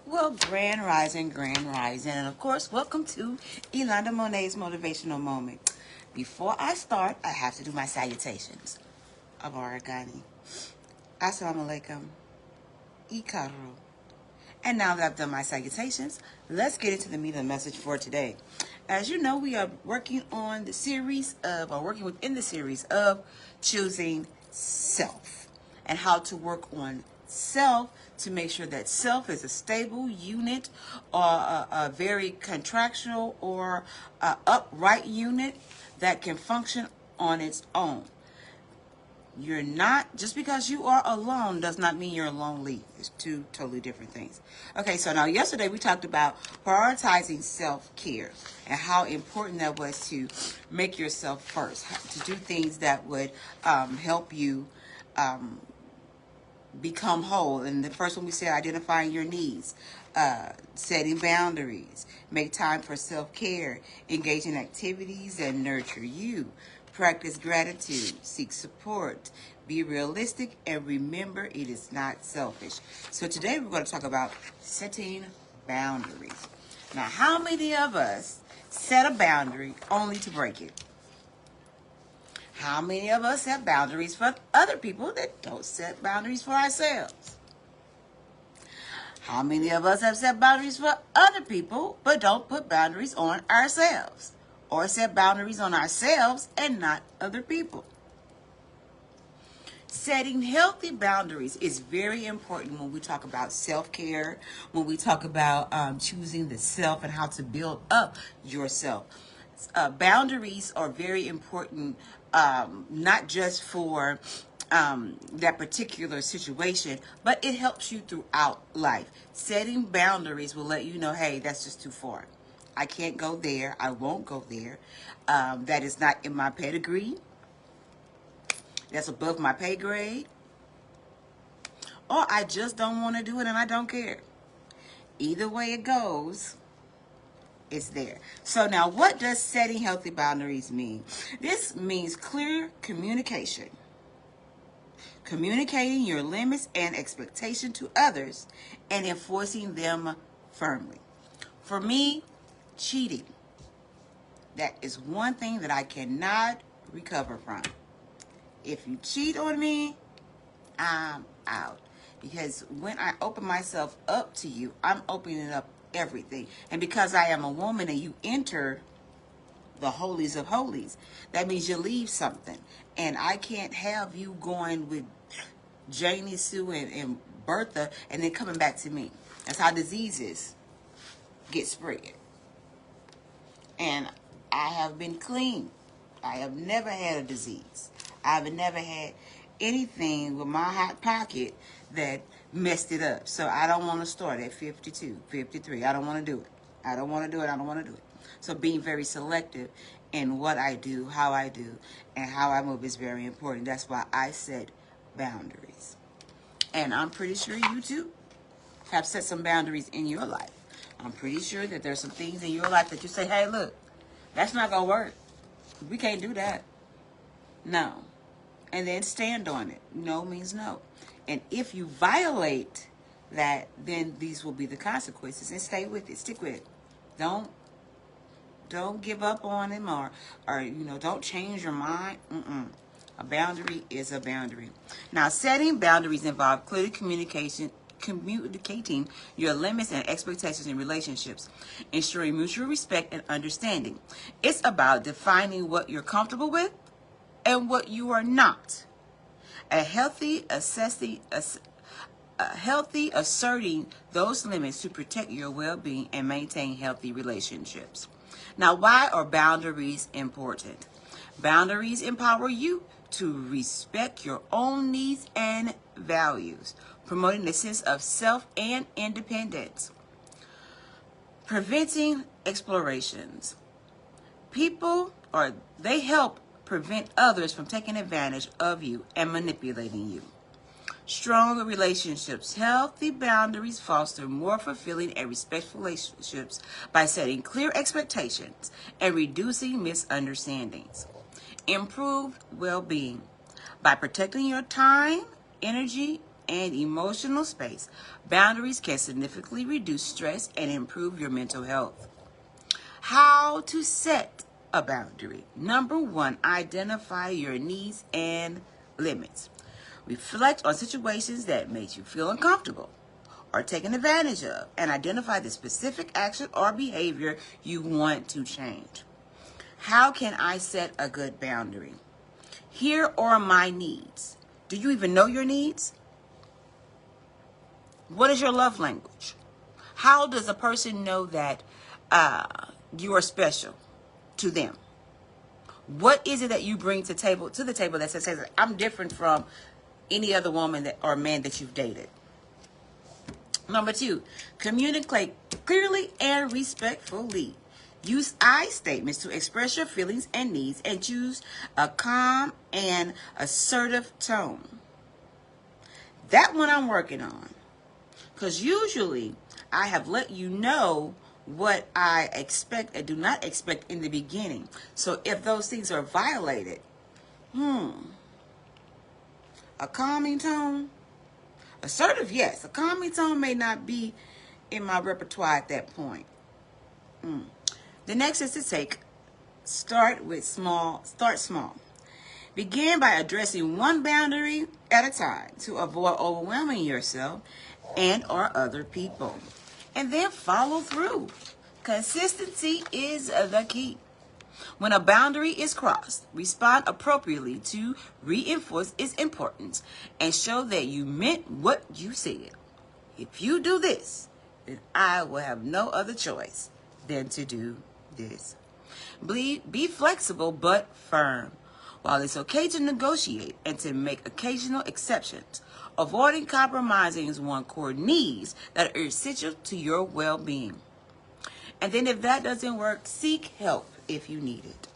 Well, grand rising, and of course, welcome to Yolanda Monet's Motivational Moment. Before I start, I have to do my salutations. Abaragani. Assalamu alaikum. Ikaru. And now that I've done my salutations, let's get into the meat of the message for today. As you know, we are working within the series of choosing self and how to work on self to make sure that self is a stable unit or a very contractual or upright unit that can function on its own. You're not, just because you are alone does not mean you're lonely. It's two totally different things. Okay, so now yesterday we talked about prioritizing self-care and how important that was to make yourself first, to do things that would help you become whole. And the first one we said, identifying your needs, setting boundaries, make time for self-care, engage in activities that nurture you, practice gratitude, seek support, be realistic, and remember it is not selfish. So today we're going to talk about setting boundaries. Now, how many of us set a boundary only to break it? How many of us set boundaries for other people that don't set boundaries for ourselves? How many of us have set boundaries for other people but don't put boundaries on ourselves? Or set boundaries on ourselves and not other people? Setting healthy boundaries is very important when we talk about self-care, when we talk about choosing the self and how to build up yourself. Boundaries are very important, not just for that particular situation, but it helps you throughout life. Setting boundaries will let you know, hey, that's just too far. I can't go there. I won't go there. That is not in my pedigree. That's above my pay grade. Or I just don't want to do it and I don't care. Either way it goes, it's there. So now, what does setting healthy boundaries mean? This means clear communication. Communicating your limits and expectation to others and enforcing them firmly. For me, cheating. That is one thing that I cannot recover from. If you cheat on me, I'm out. Because when I open myself up to you, I'm opening up everything. And because I am a woman and you enter the holies of holies, that means you leave something. And I can't have you going with Janie, Sue, and Bertha and then coming back to me. That's how diseases get spread. And I have been clean. I have never had a disease. I've never had anything with my hot pocket that messed it up. So I don't want to start at 52, 53. I don't want to do it. I don't want to do it. So being very selective in what I do, how I do, and how I move is very important. That's why I set boundaries. And I'm pretty sure you too have set some boundaries in your life. I'm pretty sure that there's some things in your life that you say, hey, look, that's not going to work. We can't do that. No. And then stand on it. No means no. And if you violate that, then these will be the consequences. And stay with it. Stick with it. Don't give up on them or don't change your mind. A boundary is a boundary. Now, setting boundaries involve clearly communicating your limits and expectations in relationships, ensuring mutual respect and understanding. It's about defining what you're comfortable with and what you are not. A healthy asserting those limits to protect your well-being and maintain healthy relationships. Now, why are boundaries important? Boundaries empower you to respect your own needs and values, promoting a sense of self and independence. Preventing explorations. They help prevent others from taking advantage of you and manipulating you. Stronger relationships. Healthy boundaries foster more fulfilling and respectful relationships by setting clear expectations and reducing misunderstandings. Improved well-being. By protecting your time, energy, and emotional space, boundaries can significantly reduce stress and improve your mental health. How to set a boundary. Number one, identify your needs and limits. Reflect on situations that made you feel uncomfortable or taken advantage of, and identify the specific action or behavior you want to change. How can I set a good boundary? Here are my needs. Do you even know your needs? What is your love language? How does a person know that you are special to them? What is it that you bring to the table that says I'm different from any other woman or man that you've dated? Number two, communicate clearly and respectfully. Use I statements to express your feelings and needs, and choose a calm and assertive tone. That one I'm working on, because usually I have let you know what I expect and do not expect in the beginning. So if those things are violated, a calming tone, assertive, yes. A calming tone may not be in my repertoire at that point. The next is to start small. Begin by addressing one boundary at a time to avoid overwhelming yourself and or other people. And then follow through. Consistency is the key. When a boundary is crossed, respond appropriately to reinforce its importance and show that you meant what you said. If you do this, then I will have no other choice than to do this. Be flexible but firm. While it's okay to negotiate and to make occasional exceptions, avoiding compromising is one core needs that are essential to your well-being. And then if that doesn't work, seek help if you need it.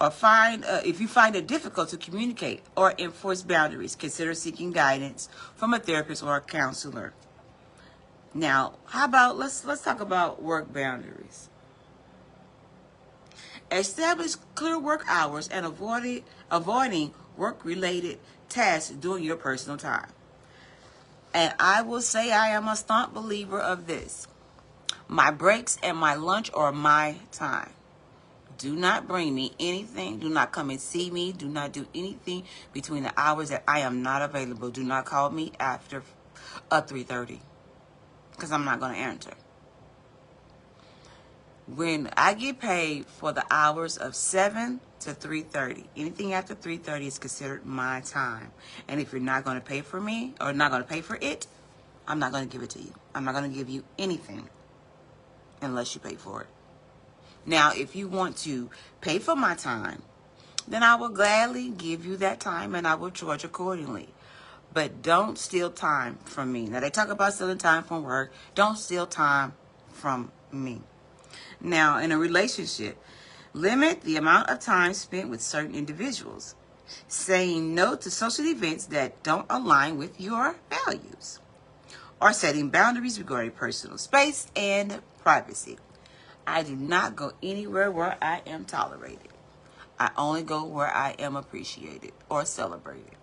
If you find it difficult to communicate or enforce boundaries, consider seeking guidance from a therapist or a counselor. Now, how about let's talk about work boundaries. Establish clear work hours and avoiding work-related tasks during your personal time. And I will say I am a staunch believer of this. My breaks and my lunch are my time. Do not bring me anything. Do not come and see me. Do not do anything between the hours that I am not available. Do not call me after 3:30 because I'm not going to answer. When I get paid for the hours of 7 to 3:30, anything after 3:30 is considered my time. And if you're not going to pay for me or not going to pay for it, I'm not going to give it to you. I'm not going to give you anything unless you pay for it. Now, if you want to pay for my time, then I will gladly give you that time and I will charge accordingly. But don't steal time from me. Now, they talk about stealing time from work. Don't steal time from me. Now, in a relationship, limit the amount of time spent with certain individuals. Saying no to social events that don't align with your values. Or setting boundaries regarding personal space and privacy. I do not go anywhere where I am tolerated. I only go where I am appreciated or celebrated.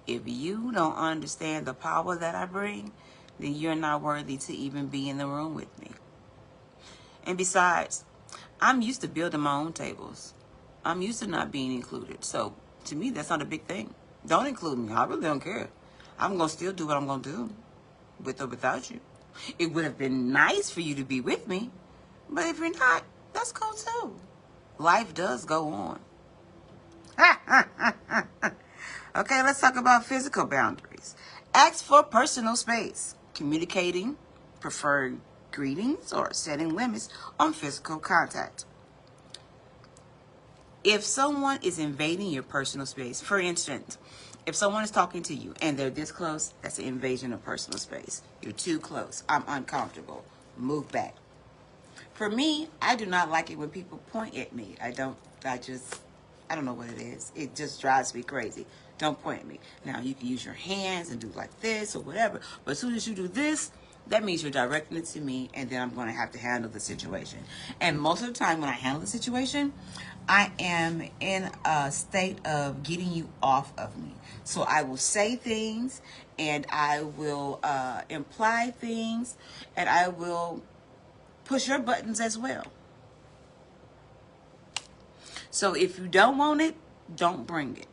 If you don't understand the power that I bring, then you're not worthy to even be in the room with me. And besides, I'm used to building my own tables. I'm used to not being included. So to me, that's not a big thing. Don't include me. I really don't care. I'm going to still do what I'm going to do with or without you. It would have been nice for you to be with me. But if you're not, that's cool too. Life does go on. Okay, let's talk about physical boundaries. Ask for personal space. Communicating, preferred greetings, or setting limits on physical contact. If someone is invading your personal space, for instance, if someone is talking to you and they're this close, that's an invasion of personal space. You're too close. I'm uncomfortable. Move back. For me, I do not like it when people point at me. I don't know what it is. It just drives me crazy. Don't point at me. Now, you can use your hands and do like this or whatever. But as soon as you do this, that means you're directing it to me, and then I'm going to have to handle the situation. And most of the time when I handle the situation, I am in a state of getting you off of me. So I will say things, and I will imply things, and I will push your buttons as well. So if you don't want it, don't bring it.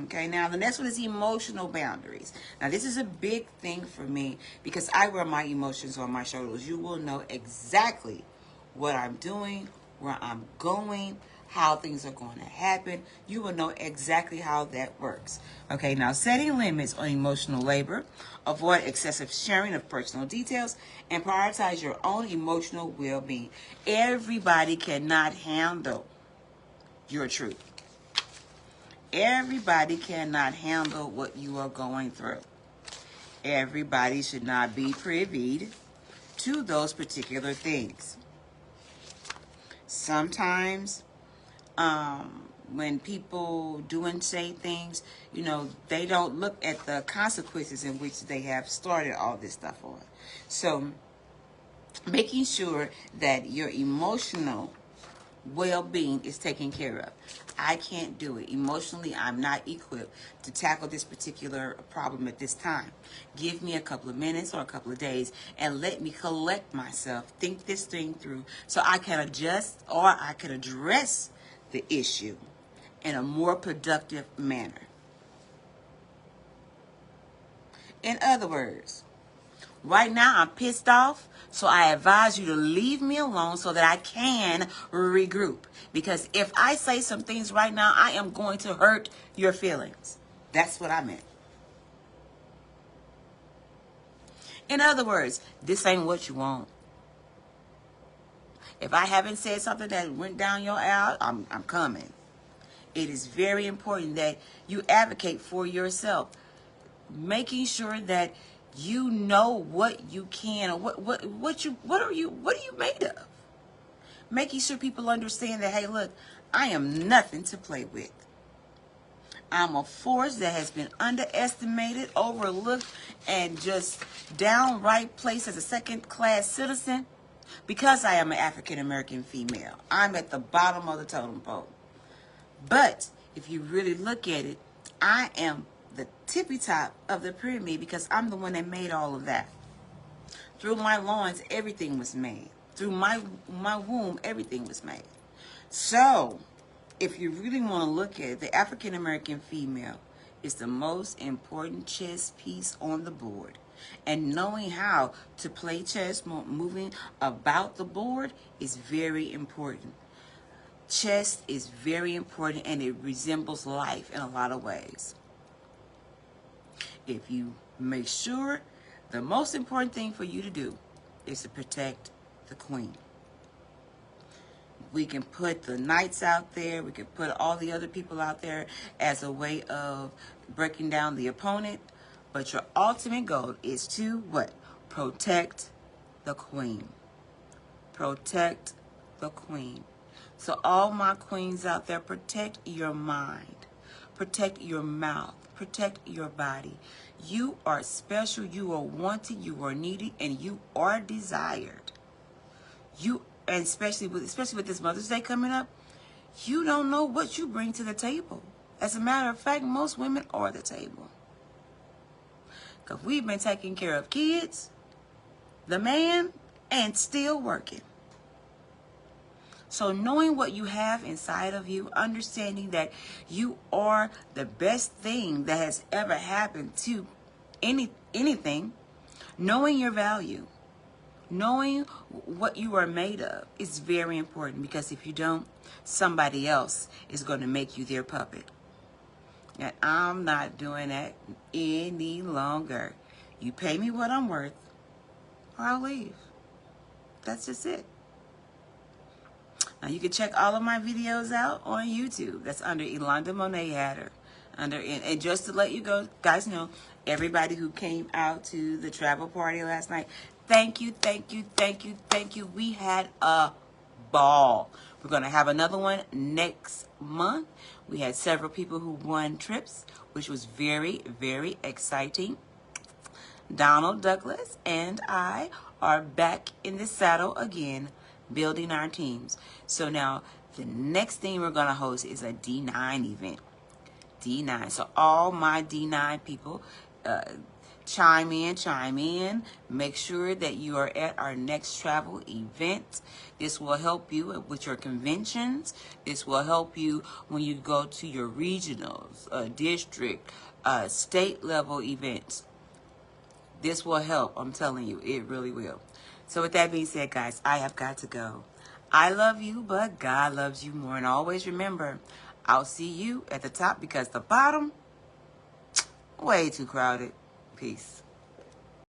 Okay, now the next one is emotional boundaries. Now this is a big thing for me because I wear my emotions on my shoulders. You will know exactly what I'm doing, where I'm going, how things are going to happen. You will know exactly how that works. Okay, now setting limits on emotional labor, avoid excessive sharing of personal details, and prioritize your own emotional well-being. Everybody cannot handle your truth. Everybody cannot handle what you are going through. Everybody should not be privy to those particular things. Sometimes when people do and say things, you know, they don't look at the consequences in which they have started all this stuff on. So making sure that your emotional well-being is taken care of. I can't do it. Emotionally, I'm not equipped to tackle this particular problem at this time. Give me a couple of minutes or a couple of days and let me collect myself, think this thing through so I can adjust or I can address the issue in a more productive manner. In other words, right now I'm pissed off, so I advise you to leave me alone so that I can regroup. Because if I say some things right now, I am going to hurt your feelings. That's what I meant. In other words, this ain't what you want. If I haven't said something that went down your aisle, I'm coming. It is very important that you advocate for yourself, making sure that you know what you can or what are you made of. Making sure people understand that, hey, look, I am nothing to play with. I'm a force that has been underestimated, overlooked, and just downright placed as a second-class citizen because I am an African-American female. I'm at the bottom of the totem pole. But if you really look at it, I am the tippy top of the pyramid because I'm the one that made all of that. Through my loins, everything was made. Through my womb, everything was made. So, if you really want to look at it, the African American female is the most important chess piece on the board. And knowing how to play chess, moving about the board, is very important. Chess is very important and it resembles life in a lot of ways. If you make sure, the most important thing for you to do is to protect the queen. We can put the knights out there. We can put all the other people out there as a way of breaking down the opponent. But your ultimate goal is to what? Protect the queen. Protect the queen. So all my queens out there, protect your mind. Protect your mouth. Protect your body. You are special. You are wanted. You are needed. And you are desired. And especially with this Mother's Day coming up, you don't know what you bring to the table. As a matter of fact, most women are the table. Because we've been taking care of kids, the man, and still working. So knowing what you have inside of you, understanding that you are the best thing that has ever happened to anything, knowing your value, knowing what you are made of is very important, because if you don't, somebody else is going to make you their puppet. And I'm not doing that any longer. You pay me what I'm worth, or I'll leave. That's just it. Now you can check all of my videos out on YouTube. That's under Yolanda Monet Hatter. And just to let you guys know, everybody who came out to the travel party last night, thank you, thank you, thank you, thank you. We had a ball. We're going to have another one next month. We had several people who won trips, which was very, very exciting. Donald Douglas and I are back in the saddle again, building our teams. So now the next thing we're going to host is a D9 event. D9. So all my D9 people, chime in. Make sure that you are at our next travel event. This will help you with your conventions. This will help you when you go to your regionals, district, state level events. This will help. I'm telling you, it really will. So with that being said, guys, I have got to go. I love you, but God loves you more. And always remember, I'll see you at the top because the bottom, way too crowded. Peace.